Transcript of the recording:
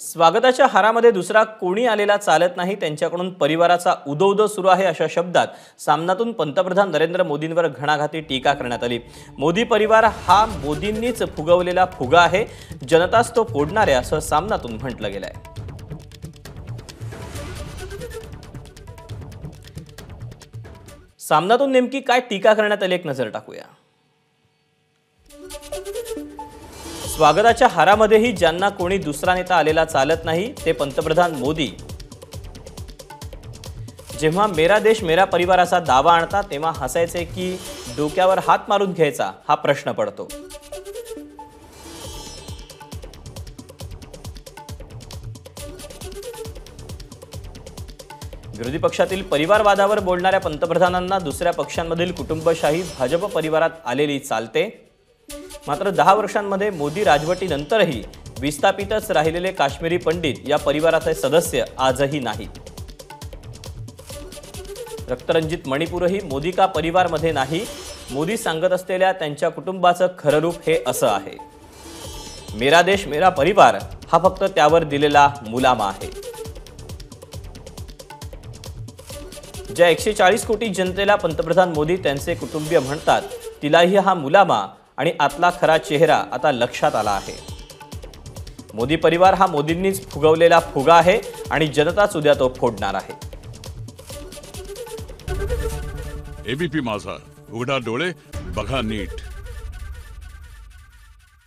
स्वागताच्या हारामध्ये दुसरा कोणी आलेला चालत नाही, त्यांच्याकडून परिवाराचा उदो सुरू आहे अशा शब्दात सामनातून पंतप्रधान नरेंद्र मोदींवर घणाघाती टीका करण्यात आली। मोदी परिवार हा मोदींनीच फुगवलेला फुगा आहे, जनताच तो फोडणार आहे असं सामनातून म्हटलं गेलंय। सामनातून नेमकी काय टीका करण्यात आली एक नजर टाकूया। स्वागताच्या हारामध्येही ज्यांना कोणी दुसरा नेता आलेला चालत नाही ते पंतप्रधान मोदी। जेव्हा मेरा देश मेरा परिवार असा दावा आणतात तेव्हा हसायचे की डोक्यावर हात मारून घ्यायचा हा प्रश्न पडतो। विरोधी पक्षातील परिवारवादावर बोलणाऱ्या पंतप्रधानांना दुसऱ्या पक्षांमधील कुटुंबशाही भाजप परिवारात आलेली चालते। मात्र 10 वर्षांमध्ये मोदी राजवटीनंतरही विस्थापितच राहिलेले काश्मीरी पंडित या परिवाराचे सदस्य आजही नाहीत। रक्तरंजित मणिपूरही मोदी का परिवारमध्ये नाही। मोदी सांगत असलेल्या त्यांच्या कुटुंबाचं खरं रूप हे असं आहे। मेरा देश मेरा परिवार हा फक्त त्यावर दिलेला मुलामा आहे। ज्या 140 कोटी जनतेला पंतप्रधान मोदी त्यांचे कुटुंबीय म्हणतात तिलाही हा मुलामा आणि आतला खरा चेहरा आता लक्षात आला आहे। मोदी परिवार हा मोदींनीच फुगवलेला फुगा आहे आणि जनताच उद्या तो फोडणार आहे। एबीपी माझा, उघडा डोळे बघा नीट।